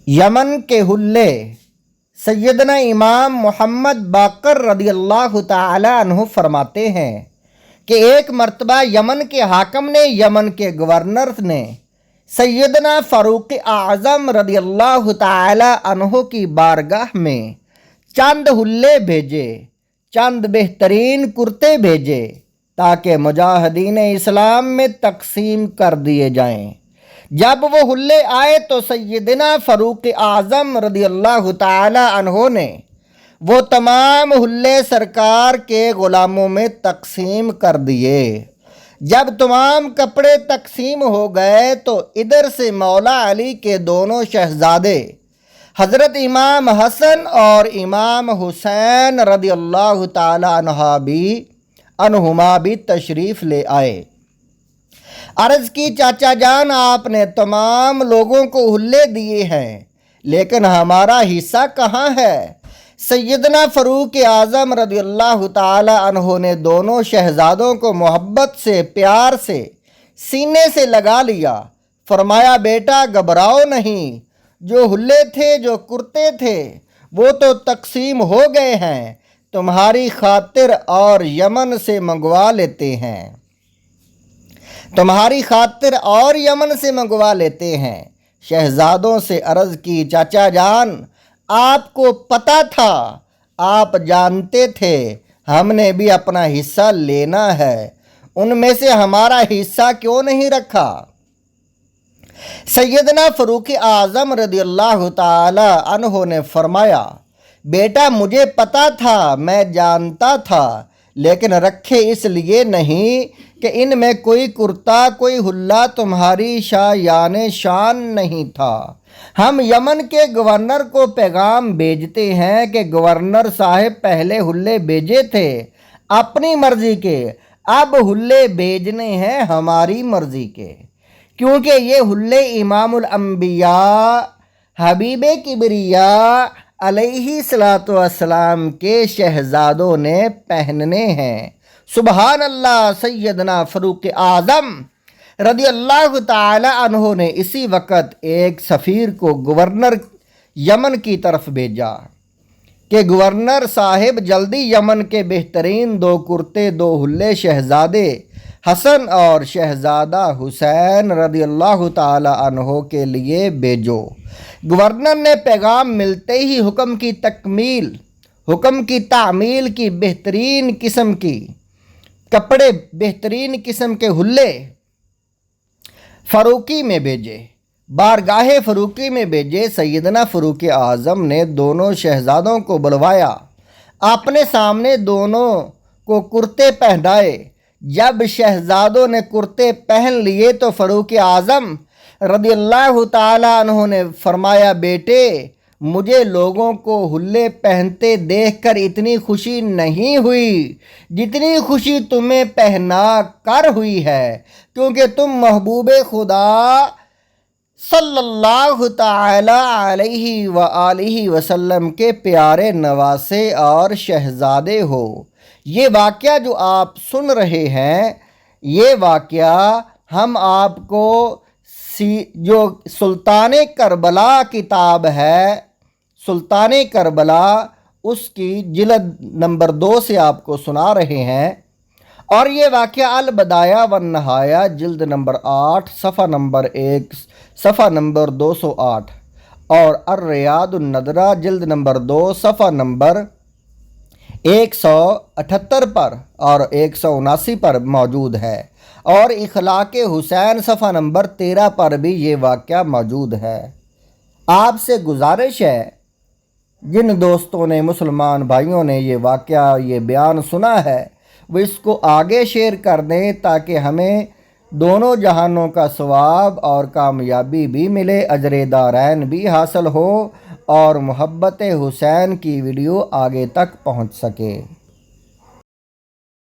Yemen के हुल्ले। सैयदना इमाम मोहम्मद बाकर रदी अल्लाह ताला अन्हु फरमाते हैं कि एक मर्तबा यमन के हाकम ने, यमन के गवर्नर ने सैयदना फ़ारूक आज़म रदी अल्लाह ताला अन्हु की बारगाह में चंद हुल्ले भेजे, चंद बेहतरीन कुर्ते भेजे ताकि मुजाहिदीन इस्लाम में तकसीम कर दिए जाएं। जब वो हुल्ले आए तो सैयदना फ़ारूक आज़म रदी अल्लाह ताला अन्हु ने वो तमाम हुल्ले सरकार के ग़ुलामों में तकसीम कर दिए। जब तमाम कपड़े तकसीम हो गए तो इधर से मौला अली के दोनों शहज़ादे हज़रत इमाम हसन और इमाम हुसैन रदी अल्लाह ताला अन्हुमा भी तशरीफ़ ले आए। अर्ज़ की, चाचा जान, आपने तमाम लोगों को हुल्ले दिए हैं, लेकिन हमारा हिस्सा कहाँ है? सैयदना फ़ारूक आज़म रदी अल्लाह ताला अन्हु ने दोनों शहज़ादों को मोहब्बत से, प्यार से सीने से लगा लिया। फरमाया, बेटा घबराओ नहीं, जो हुल्ले थे, जो कुर्ते थे, वो तो तकसीम हो गए हैं, तुम्हारी खातिर और यमन से मंगवा लेते हैं, तुम्हारी खातिर और यमन से मंगवा लेते हैं। शहज़ादों से अर्ज़ की, चाचा जान, आपको पता था, आप जानते थे हमने भी अपना हिस्सा लेना है, उनमें से हमारा हिस्सा क्यों नहीं रखा? सैयदना फ़ारूक आज़म रदी अल्लाह ताला अन्हु ने फरमाया, बेटा मुझे पता था, मैं जानता था, लेकिन रखे इसलिए नहीं कि इनमें कोई कुर्ता, कोई हुल्ला तुम्हारी शायान शान नहीं था। हम यमन के गवर्नर को पैगाम भेजते हैं कि गवर्नर साहब पहले हुल्ले भेजे थे अपनी मर्ज़ी के, अब हुल्ले भेजने हैं हमारी मर्ज़ी के, क्योंकि ये हुल्ले इमामुल अंबिया हबीबे किबरिया अलैहिस्सलातु वस्सलाम के शहज़ादों ने पहनने हैं। सुबहान अल्लाह। सैयदना फ़ारूक आज़म रदी अल्लाह ताला अन्हु ने इसी वक्त एक सफ़ीर को गवर्नर यमन की तरफ भेजा कि गवर्नर साहिब जल्दी यमन के बेहतरीन दो कुर्ते, दो हुल्ले शहज़ादे हसन और शहज़ादा हुसैन रदी अल्लाह ताला अन्हु के लिए भेजो। गवर्नर ने पैगाम मिलते ही हुक्म की तकमील, हुक्म की तामील की, बेहतरीन किस्म की कपड़े, बेहतरीन किस्म के हुल्ले फ़ारूकी में भेजे, बारगाहे फ़ारूकी में भेजे। सैयदना फ़ारूक आज़म ने दोनों शहज़ादों को बुलवाया, अपने सामने दोनों को कुर्ते पहनाए। जब शहज़ादों ने कुर्ते पहन लिए तो फ़ारूक आज़म रदी अल्लाह ताला अन्हु ने फरमाया, बेटे मुझे लोगों को हुल्ले पहनते देखकर इतनी खुशी नहीं हुई जितनी खुशी तुम्हें पहना कर हुई है, क्योंकि तुम महबूबे खुदा सल्लल्लाहु ताला अलैहि व आलिहि वसल्लम के प्यारे नवासे और शहज़ादे हो। ये वाक़या जो आप सुन रहे हैं, ये वाक़या हम आपको जो सुल्तान करबला किताब है, सुल्तान करबला, उसकी जिल्द नंबर 2 से आपको सुना रहे हैं। और ये वाक़या अल बदाया वन नहाया जिल्द नंबर 8 सफ़ा नंबर 1 सफ़ा नंबर 208 और अर रियादुन नदरा जिल्द नंबर 2 सफ़ा नंबर 178 पर और 179 पर मौजूद है, और इखलाक़े हुसैन सफ़ा नंबर 13 पर भी ये वाक़या मौजूद है। आपसे गुजारिश है, जिन दोस्तों ने, मुसलमान भाइयों ने ये वाक़या, ये बयान सुना है, वो इसको आगे शेयर कर दें ताकि हमें दोनों जहानों का सवाब और कामयाबी भी मिले, अजर दारैन भी हासिल हो और मोहब्बत हुसैन की वीडियो आगे तक पहुँच सके।